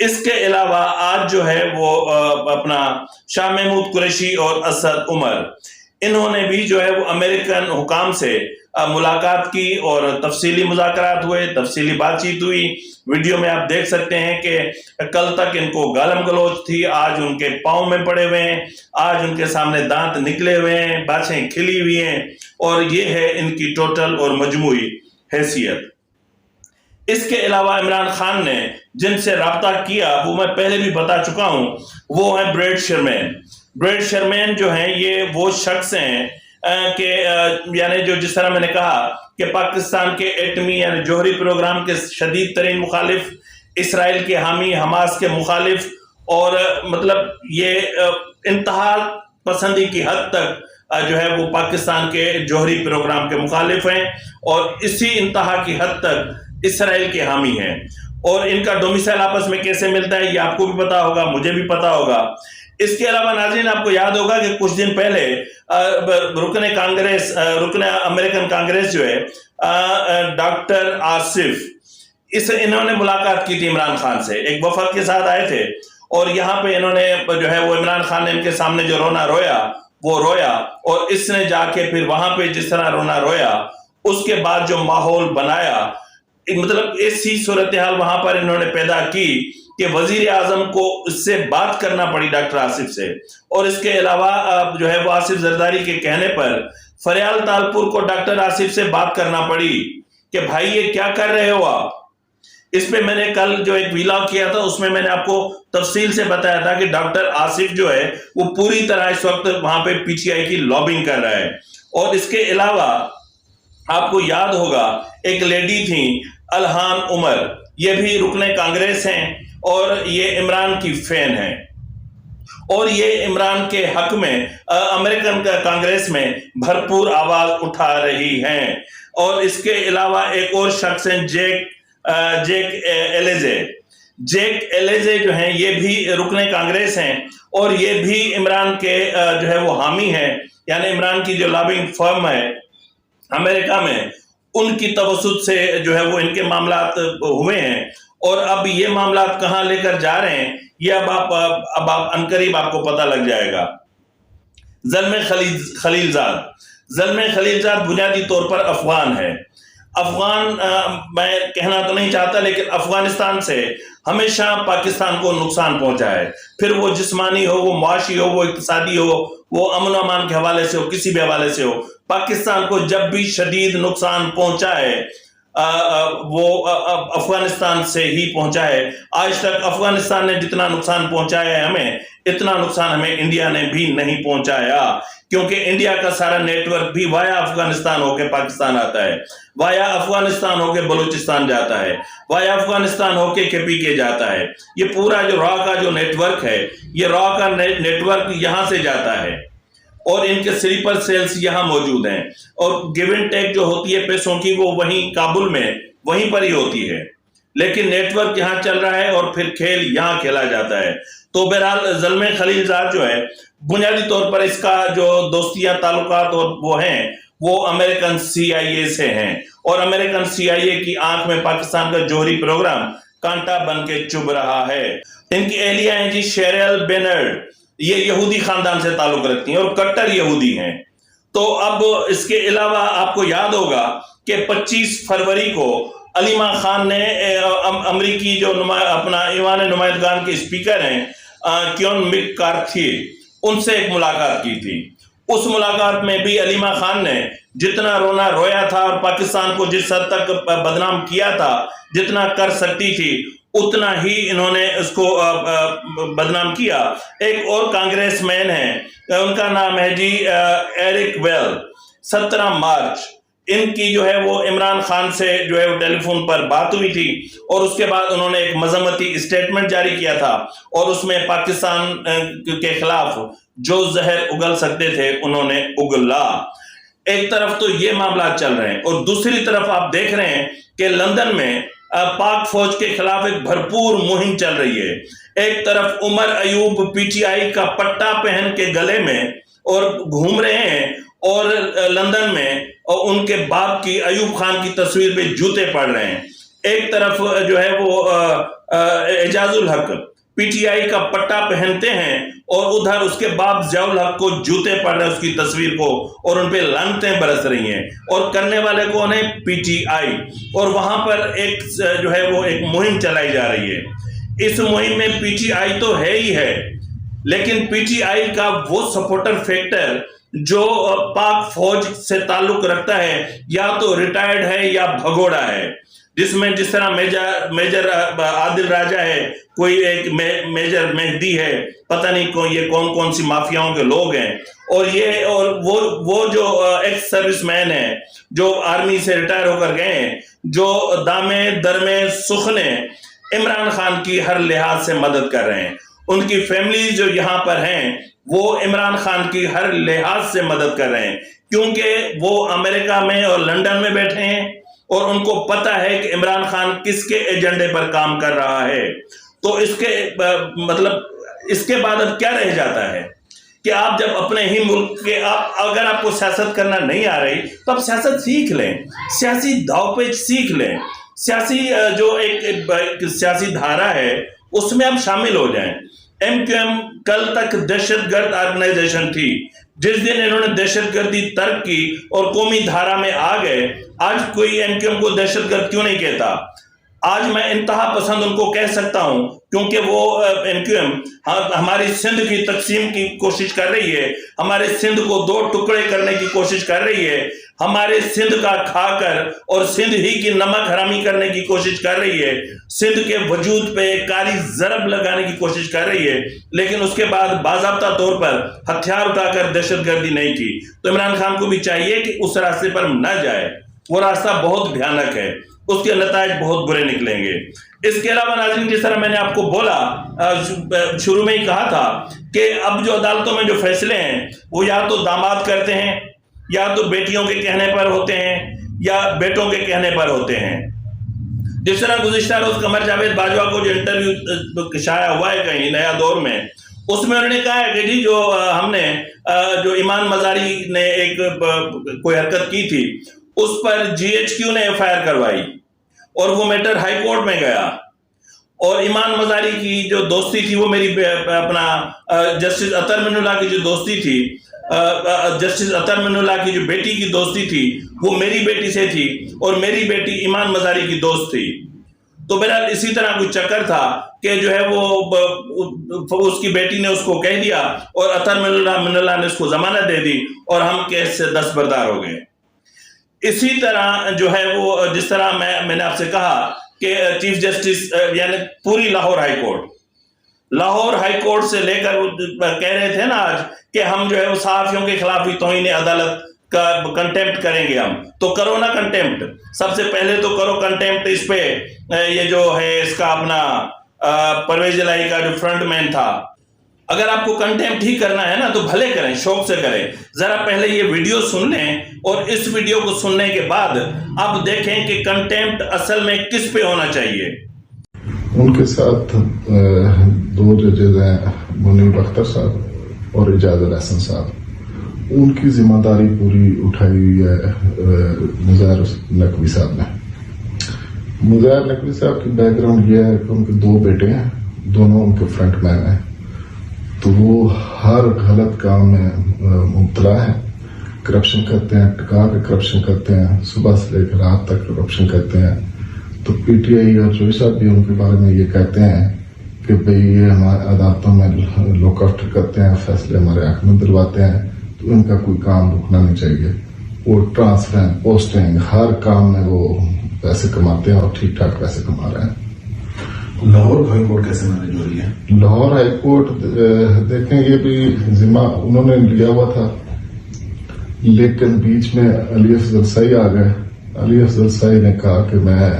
اس کے علاوہ آج جو ہے وہ اپنا شاہ محمود قریشی اور اسد عمر، انہوں نے بھی جو ہے وہ امریکن حکام سے ملاقات کی اور تفصیلی مذاکرات ہوئے، تفصیلی بات چیت ہوئی۔ ویڈیو میں آپ دیکھ سکتے ہیں کہ کل تک ان کو گالم گلوچ تھی، آج ان کے پاؤں میں پڑے ہوئے ہیں، آج ان کے سامنے دانت نکلے ہوئے ہیں، باتیں کھلی ہوئی ہیں، اور یہ ہے ان کی ٹوٹل اور مجموعی حیثیت۔ اس کے علاوہ عمران خان نے جن سے رابطہ کیا وہ میں پہلے بھی بتا چکا ہوں، وہ ہیں بریڈ شرمین۔ بریڈ شرمین جو ہیں یہ وہ شخص ہیں کہ یعنی جو جس طرح میں نے کہا کہ پاکستان کے ایٹمی یعنی جوہری پروگرام کے شدید ترین مخالف، اسرائیل کے حامی، حماس کے مخالف، اور مطلب یہ انتہا پسندی کی حد تک جو ہے وہ پاکستان کے جوہری پروگرام کے مخالف ہیں، اور اسی انتہا کی حد تک اسرائیل کے حامی ہیں۔ اور ان کا ڈومیسائل آپس میں کیسے ملتا ہے یہ آپ کو بھی پتا ہوگا، مجھے بھی پتا ہوگا۔ اس کے علاوہ ناظرین آپ کو یاد ہوگا کہ کچھ دن پہلے رکن امریکن کانگریس جو ہے ڈاکٹر آصف، انہوں نے ملاقات کی تھی عمران خان سے، ایک وفد کے ساتھ آئے تھے، اور یہاں پہ انہوں نے جو ہے وہ عمران خان نے ان کے سامنے جو رونا رویا وہ رویا، اور اس نے جا کے پھر وہاں پہ جس طرح رونا رویا اس کے بعد جو ماحول بنایا، مطلب ایسی صورتحال وہاں پر انہوں نے پیدا کی کہ وزیر اعظم کو اس سے بات کرنا پڑی ڈاکٹر آصف سے، اور اس کے علاوہ جو ہے وہ آصف زرداری کے کہنے پر فریال تالپور کو ڈاکٹر آصف سے بات کرنا پڑی کہ بھائی یہ کیا کر رہے ہو آپ۔ اس پہ میں نے کل جو ایک ویلاگ کیا تھا اس میں میں نے آپ کو تفصیل سے بتایا تھا کہ ڈاکٹر آصف جو ہے وہ پوری طرح اس وقت وہاں پہ پی ٹی آئی کی لابنگ کر رہا ہے۔ اور اس کے علاوہ آپ کو یاد ہوگا ایک لیڈی تھی الہان عمر، یہ بھی رکن کانگریس ہیں اور یہ عمران کی فین ہیں، اور یہ عمران کے حق میں امریکن کانگریس میں بھرپور آواز اٹھا رہی ہیں۔ اور اس کے علاوہ ایک اور شخص ہیں جیک ایلیزے جو ہیں یہ بھی رکن کانگریس ہیں، اور یہ بھی عمران کے جو ہے وہ حامی ہیں، یعنی عمران کی جو لابنگ فرم ہے امریکہ میں ان کی توسط سے جو ہے وہ ان کے معاملات ہوئے ہیں، اور اب یہ معاملات کہاں لے کر جا رہے ہیں یہ اب آپ عنقریب آپ کو پتہ لگ جائے گا۔ زلمے خلیل زاد بنیادی طور پر افغان ہے۔ افغان میں کہنا تو نہیں چاہتا، لیکن افغانستان سے ہمیشہ پاکستان کو نقصان پہنچا ہے، پھر وہ جسمانی ہو، وہ معاشی ہو، وہ اقتصادی ہو، وہ امن و امان کے حوالے سے ہو، کسی بھی حوالے سے ہو، پاکستان کو جب بھی شدید نقصان پہنچا ہے وہ افغانستان سے ہی پہنچا ہے۔ آج تک افغانستان نے جتنا نقصان پہنچایا ہے ہمیں، اتنا نقصان ہمیں انڈیا نے بھی نہیں پہنچایا، کیونکہ انڈیا کا سارا نیٹ ورک بھی وایا افغانستان ہو کے پاکستان آتا ہے، وایا افغانستان ہو کے بلوچستان جاتا ہے، وایا افغانستان ہو کے پی کے جاتا ہے۔ یہ پورا جو را کا جو نیٹ ورک ہے، یہ را کا نیٹ ورک یہاں سے جاتا ہے، اور ان کے سلیپر سیلز یہاں موجود ہیں، اور گیو اینڈ ٹیک جو ہوتی ہے پیسوں کی وہ وہیں کابل میں وہیں پر ہی ہوتی ہے، لیکن نیٹ ورک یہاں چل رہا ہے اور پھر کھیل یہاں کھیلا جاتا ہے۔ تو بہرحال زلمے خلیل زاد جو ہے بنیادی طور پر اس کا جو دوستیاں تعلقات اور وہ ہیں وہ امریکن سی آئی اے سے ہیں، اور امریکن سی آئی اے کی آنکھ میں پاکستان کا جوہری پروگرام کانٹا بن کے چبھ رہا ہے۔ ان کی اہلیہ ہیں جی شیریل بینرڈ، یہ یہودی خاندان سے تعلق رکھتی ہیں اور کٹر یہودی ہیں۔ تو اب اس کے علاوہ آپ کو یاد ہوگا کہ 25 فروری کو علیمہ خان نے امریکی جو اپنا ایوان نمائندگان کے اسپیکر ہیں کیون مک کارتھی، ان سے ایک ملاقات کی تھی۔ اس ملاقات میں بھی علیمہ خان نے جتنا رونا رویا تھا اور پاکستان کو جس حد تک بدنام کیا تھا، جتنا کر سکتی تھی اتنا ہی انہوں نے اس کو بدنام کیا۔ ایک اور کانگریس مین ہیں، ان کا نام ہے جی ایرک ویل۔ 17 مارچ ان کی جو ہے وہ عمران خان سے جو ہے وہ ٹیلی فون پر بات ہوئی تھی، اور اس کے بعد انہوں نے ایک مذمتی اسٹیٹمنٹ جاری کیا تھا، اور اس میں پاکستان کے خلاف جو زہر اگل سکتے تھے انہوں نے اگلا۔ ایک طرف تو یہ معاملات چل رہے ہیں، اور دوسری طرف آپ دیکھ رہے ہیں کہ لندن میں پاک فوج کے خلاف ایک بھرپور مہم چل رہی ہے۔ ایک طرف Omar Ayub P T I کا پٹا پہن کے گلے میں اور گھوم رہے ہیں، اور لندن میں اور ان کے باپ کی ایوب خان کی تصویر پہ جوتے پڑ رہے ہیں۔ ایک طرف جو ہے وہ اعجاز الحق پی ٹی آئی کا پٹا پہنتے ہیں اور ادھر اس کے باپ ضیاء الحق کو جوتے پڑ رہے ہیں اس کی تصویر کو اور ان پہ لعنتیں برس رہی ہیں، اور کرنے والے کون ہیں؟ P T I. اور وہاں پر ایک جو ہے وہ ایک مہم چلائی جا رہی ہے. اس مہم میں پی ٹی آئی تو ہے ہی ہے، لیکن پی ٹی آئی کا وہ سپورٹر فیکٹر جو پاک فوج سے تعلق رکھتا ہے یا تو ریٹائرڈ ہے یا بھگوڑا ہے، جس طرح میجر عادل راجہ ہے، کوئی ایک میجر مہدی ہے، پتہ نہیں یہ کون سی مافیاؤں کے لوگ ہیں، اور وہ جو ایکس سروس مین ہیں جو آرمی سے ریٹائر ہو کر گئے ہیں، جو دامے درمے سخنے عمران خان کی ہر لحاظ سے مدد کر رہے ہیں. ان کی فیملی جو یہاں پر ہیں وہ عمران خان کی ہر لحاظ سے مدد کر رہے ہیں، کیونکہ وہ امریکہ میں اور لندن میں بیٹھے ہیں اور ان کو پتہ ہے کہ عمران خان کس کے ایجنڈے پر کام کر رہا ہے. تو اس کے بعد اب کیا رہ جاتا ہے کہ آپ جب اپنے ہی ملک کے اگر آپ کو سیاست کرنا نہیں آ رہی تو آپ سیاست سیکھ لیں، سیاسی داؤ پیچ سیکھ لیں، سیاسی جو ایک سیاسی دھارا ہے اس میں آپ شامل ہو جائیں. ایم کیو ایم کل تک دہشت گرد آرگنائزیشن تھی، جس دن انہوں نے دہشت گردی ترک کی اور قومی دھارا میں آ گئے، آج کوئی ایم کیو ایم کو دہشت گرد کیوں نہیں کہتا؟ آج میں انتہا پسند ان کو کہہ سکتا ہوں، کیونکہ وہ ایم کیو ایم ہماری سندھ کی تقسیم کی کوشش کر رہی ہے، ہمارے سندھ کو 2 ٹکڑے کرنے کی کوشش کر رہی ہے، ہمارے سندھ کا کھا کر اور سندھ ہی کی نمک حرامی کرنے کی کوشش کر رہی ہے، سندھ کے وجود پہ کاری ضرب لگانے کی کوشش کر رہی ہے، لیکن اس کے بعد باضابطہ طور پر ہتھیار اٹھا کر دہشت گردی نہیں کی. تو عمران خان کو بھی چاہیے کہ اس راستے پر نہ جائے، وہ راستہ بہت بھیانک ہے، اس کے نتائج بہت برے نکلیں گے. اس کے علاوہ ناظرین، جس طرح میں نے آپ کو بولا شروع میں ہی کہا تھا کہ اب جو عدالتوں میں جو فیصلے ہیں وہ یا تو داماد کرتے ہیں، یا تو بیٹیوں کے کہنے پر ہوتے ہیں، یا بیٹوں کے کہنے پر ہوتے ہیں. جس طرح گزشتہ روز قمر جاوید باجوہ کو جو انٹرویو شائع ہوا ہے کہیں نیا دور میں، اس میں انہوں نے کہا ہے کہ جی جو ہم نے جو ایمان مزاری نے ایک کوئی حرکت کی تھی اس پر جی ایچ کیو نے ایف آئی آر کروائی اور وہ میٹر ہائی کورٹ میں گیا، اور ایمان مزاری کی جو دوستی تھی وہ میری جسٹس اطہر من اللہ کی جو دوستی تھی، جسٹس اطہر من اللہ کی جو بیٹی کی دوستی تھی وہ میری بیٹی سے تھی، اور میری بیٹی ایمان مزاری کی دوست تھی. تو بہرحال اسی طرح کوئی چکر تھا کہ جو ہے وہ اس کی بیٹی نے اس کو کہہ دیا اور اطہر من اللہ نے اس کو ضمانت دے دی اور ہم کیس سے دستبردار ہو گئے. اسی طرح جو ہے وہ جس طرح میں نے آپ سے کہا کہ چیف جسٹس یعنی پوری لاہور ہائی کورٹ سے لے کر کہہ رہے تھے نا آج کہ ہم جو ہے وہ صحافیوں کے خلاف ہی توہین عدالت کا کنٹیمپٹ کریں گے. ہم تو کرو نا کنٹیمپٹ، سب سے پہلے تو کرو کنٹیمپٹ اس پہ یہ جو ہے اس کا اپنا پرویز الہی کا جو فرنٹ مین تھا. اگر آپ کو کنٹیمپٹ ہی کرنا ہے نا تو بھلے کریں، شوق سے کریں. ذرا پہلے یہ ویڈیو سن لیں اور اس ویڈیو کو سننے کے بعد آپ دیکھیں کہ کنٹیمپٹ اصل میں کس پہ ہونا چاہیے. ان کے ساتھ 2 ججز ہیں، منیر اختر صاحب اور اعجاز الحسن صاحب. ان کی ذمہ داری پوری اٹھائی ہوئی ہے مظاہر نقوی صاحب نے. مظاہر نقوی صاحب کی بیک گراؤنڈ یہ ہے کہ ان کے 2 بیٹے ہیں، دونوں ان کے فرنٹ مین ہیں، تو وہ ہر غلط کام میں مبتلا ہیں. کرپشن کرتے ہیں، ٹکا کے کرپشن کرتے ہیں، صبح سے لے کر رات تک کرپشن کرتے ہیں. تو پی ٹی آئی اور جوئی صاحب بھی ان کے بارے میں یہ کہتے ہیں کہ بھئی یہ ہمارے عدالتوں میں لوک آؤٹ کرتے ہیں، فیصلے ہمارے حق میں دلواتے ہیں، تو ان کا کوئی کام رکنا نہیں چاہیے. وہ ٹرانسفر پوسٹنگ ہر کام میں وہ پیسے کماتے ہیں اور ٹھیک ٹھاک پیسے کما رہے ہیں. لاہور ہائی کورٹ کیسے مینج ہو رہی ہے؟ لاہور ہائی کورٹ دیکھیں یہ بھی ذمہ انہوں نے لیا ہوا تھا، لیکن بیچ میں علی افضل سعی آ گئے. علی افضل سعی نے کہا کہ میں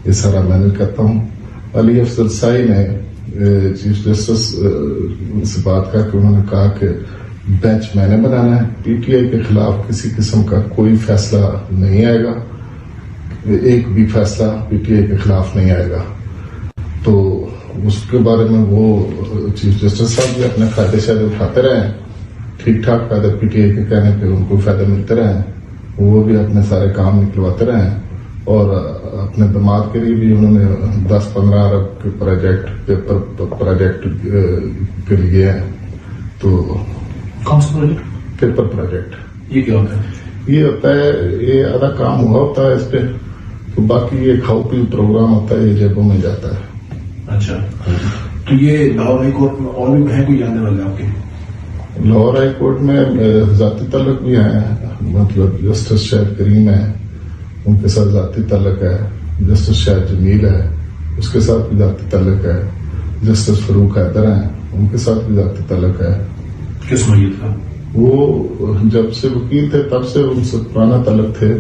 یہ سارا مینج کرتا ہوں. علی افضل سعی نے چیف جسٹس سے بات کر کے انہوں نے کہا کہ بینچ میں نے بنانا ہے، پی ٹی آئی کے خلاف کسی قسم کا کوئی فیصلہ نہیں آئے گا، ایک بھی فیصلہ پی ٹی آئی کے خلاف نہیں آئے گا. تو اس کے بارے میں وہ چیف جسٹس صاحب بھی اپنے فائدے شائدے اٹھاتے رہے ہیں، ٹھیک ٹھاک فائدے پی ٹی آئی کے کہنے پہ ان کو فائدے ملتے رہے ہیں، وہ بھی اپنے سارے کام نکلواتے رہے ہیں. اور اپنے دماد کے لیے بھی انہوں نے 10-15 ارب کے پروجیکٹ کے لیے ہیں. تو کون سا پروجیکٹ؟ Paper project. یہ کیا ہوتا ہے؟ یہ ہوتا ہے, یہ آدھا کام ہوا ہوتا ہے اس پہ, تو باقی یہ کھاؤ پیو پروگرام ہوتا ہے, یہ جیبوں میں جاتا ہے. اچھا, تو یہ لاہور ہائی کورٹ میں اور بھی ہیں کوئی جاننے والے آپ کے؟ لاہور ہائی کورٹ میں ذاتی تعلق بھی ہیں, مطلب جسٹس شاہد کریم ہے, ان کے ساتھ ذاتی تعلق ہے. جسٹس شاہد جمیل ہے, اس کے ساتھ بھی ذاتی تعلق ہے. جسٹس فاروق حیدر ہیں, ان کے ساتھ بھی ذاتی تعلق ہے. کس میت کا؟ وہ جب سے وکیل تھے تب سے ان سے پرانا تعلق تھے,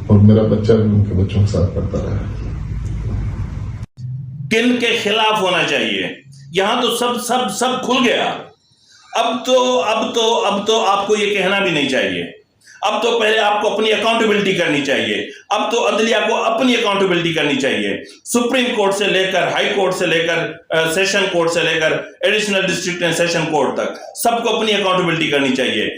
اور میرا بچہ بھی ان کے بچوں کے ساتھ پڑھتا رہا. کن کے خلاف ہونا چاہیے؟ یہاں تو سب کھل گیا. اب تو آپ کو یہ کہنا بھی نہیں چاہیے. اب تو پہلے آپ کو اپنی اکاؤنٹیبلٹی کرنی چاہیے. اب تو عدلیہ کو اپنی اکاؤنٹیبلٹی کرنی چاہیے. سپریم کورٹ سے لے کر ہائی کورٹ سے لے کر سیشن کورٹ سے لے کر additional district and session court تک سب کو اپنی اکاؤنٹیبلٹی کرنی چاہیے.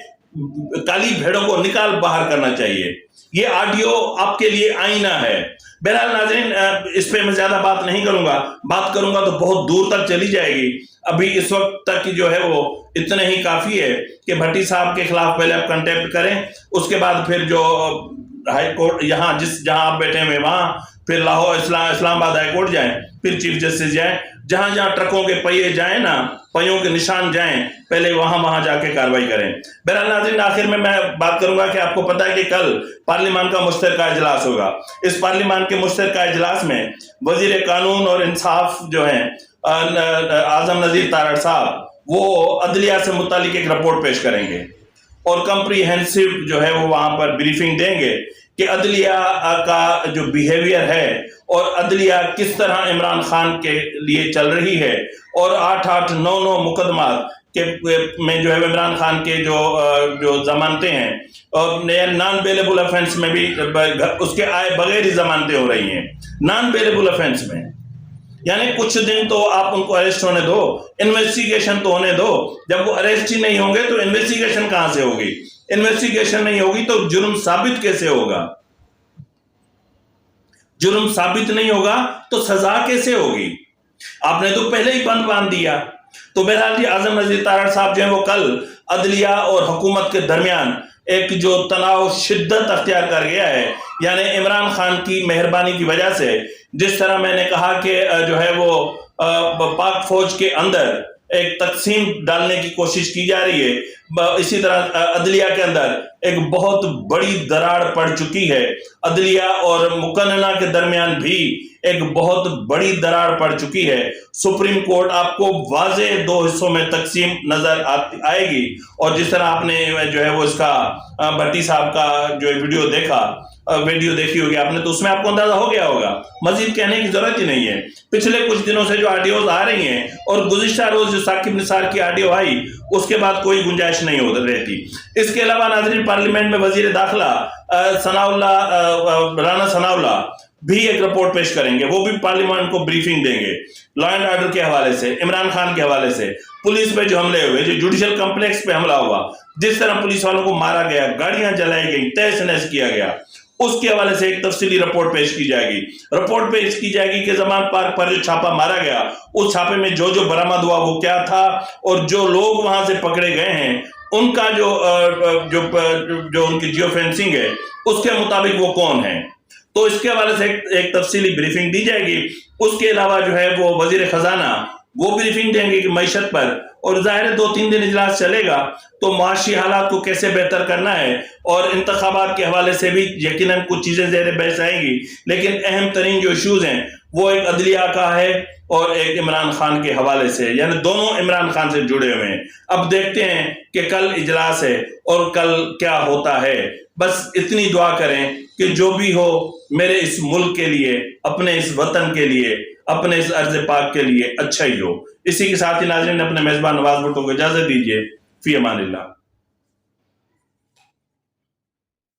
کالی بھیڑوں کو نکال باہر کرنا چاہیے. یہ آڈیو آپ کے لیے آئینہ ہے. بہرحال ناظرین, اس پہ میں زیادہ بات نہیں کروں گا. بات کروں گا تو بہت دور تک چلی جائے گی. ابھی اس وقت تک جو ہے وہ اتنے ہی کافی ہے کہ بھٹی صاحب کے خلاف پہلے آپ کنٹیکٹ کریں, اس کے بعد پھر جو ہائی کورٹ یہاں جہاں آپ بیٹھے ہوئے وہاں, پھر لاہور اسلام آباد ہائی کورٹ جائیں, پھر چیف جسٹس جائیں, جہاں ٹرکوں کے پہیے جائیں نا, پہیوں کے نشان جائیں, پہلے وہاں جا کے کاروائی کریں. بہرحال ناظرین, آخر میں بات کروں گا کہ آپ کو پتا ہے کہ کل پارلیمان کا مشترکہ اجلاس ہوگا. اس پارلیمان کے مشترکہ اجلاس میں وزیر قانون اور انصاف جو ہیں اعظم نذیر تارڑ صاحب, وہ عدلیہ سے متعلق ایک رپورٹ پیش کریں گے اور کمپریہنسو جو ہے وہ وہاں پر بریفنگ دیں گے کہ عدلیہ کا جو بیہیویئر ہے اور عدلیہ کس طرح عمران خان کے لیے چل رہی ہے, اور 8-9 مقدمات میں جو ہے عمران خان کے جو ضمانتیں ہیں, اور نان بیلیبل افینس میں بھی اس کے آئے بغیر ہی ضمانتیں ہو رہی ہیں. نان بیلیبل افینس میں یعنی کچھ دن تو آپ ان کو اریسٹ ہونے دو, انویسٹیگیشن تو ہونے دو. جب وہ اریسٹ ہی نہیں ہوں گے تو انویسٹیگیشن کہاں سے ہوگی؟ انویسٹیگیشن نہیں ہوگی تو جرم ثابت کیسے ہوگا؟ جرم ثابت نہیں ہوگا تو سزا کیسے ہوگی؟ آپ نے تو پہلے ہی بند باندھ دیا. تو بہرحال جی, اعظم نذیر تارڑ صاحب جو ہیں وہ کل عدلیہ اور حکومت کے درمیان ایک جو تناؤ شدت اختیار کر گیا ہے, یعنی عمران خان کی مہربانی کی وجہ سے, جس طرح میں نے کہا کہ جو ہے وہ پاک فوج کے اندر ایک تقسیم ڈالنے کی کوشش کی جا رہی ہے, اسی طرح عدلیہ کے اندر ایک بہت بڑی دراڑ پڑ چکی ہے. عدلیہ اور مقننہ کے درمیان بھی ایک بہت بڑی دراڑ پڑ چکی ہے. سپریم کورٹ آپ کو واضح 2 حصوں میں تقسیم نظر آئے گی, اور جس طرح آپ نے جو ہے وہ اس کا بھٹی صاحب کا جو ویڈیو دیکھی ہوگی آپ نے, تو اس میں آپ کو اندازہ ہو گیا ہوگا. مزید کہنے کی ضرورت ہی نہیں ہے. پچھلے کچھ دنوں سے جو آڈیوز آ رہی ہیں, اور گزشتہ روز جو ثاقب نثار کی آڈیو آئی, اس کے بعد کوئی گنجائش نہیں ہو رہتی. اس کے علاوہ ناظرین, پارلیمنٹ میں وزیر داخلہ رانا ثناء اللہ بھی ایک رپورٹ پیش کریں گے. وہ بھی پارلیمان کو بریفنگ دیں گے لا اینڈ آرڈر کے حوالے سے, عمران خان کے حوالے سے, پولیس پہ جو حملے ہوئے, جو جوڈیشل کمپلیکس پہ حملہ ہوا, جس طرح پولیس والوں کو مارا گیا, گاڑیاں جلائی گئی, تہس نہس کیا گیا, اس کے حوالے سے ایک تفصیلی رپورٹ پیش کی جائے گی. رپورٹ پیش کی جائے گی کہ زمان پارک پر جو چھاپا مارا گیا, اس چھاپے میں جو برآمد ہوا وہ کیا تھا, اور جو لوگ وہاں سے پکڑے گئے ہیں ان کا جو ان کی جیو فینسنگ ہے اس کے مطابق وہ کون ہیں. تو اس کے حوالے سے ایک تفصیلی بریفنگ دی جائے گی. اس کے علاوہ جو ہے وہ وزیر خزانہ وہ بریفنگ دیں گے کہ معیشت پر, اور ظاہر 2-3 دن اجلاس چلے گا تو معاشی حالات کو کیسے بہتر کرنا ہے, اور انتخابات کے حوالے سے بھی یقیناً کچھ چیزیں زیر بحث آئیں گی. لیکن اہم ترین جو ایشوز ہیں وہ ایک عدلیہ کا ہے اور ایک عمران خان کے حوالے سے, یعنی دونوں عمران خان سے جڑے ہوئے ہیں. اب دیکھتے ہیں کہ کل اجلاس ہے اور کل کیا ہوتا ہے. بس اتنی دعا کریں کہ جو بھی ہو میرے اس ملک کے لیے, اپنے اس وطن کے لیے, اپنے اس ارض پاک کے لیے اچھا ہی ہو. اسی کے ساتھ ہی ناظرین اپنے میزبان نواز بھٹو کو اجازت دیجیے. فی امان اللہ.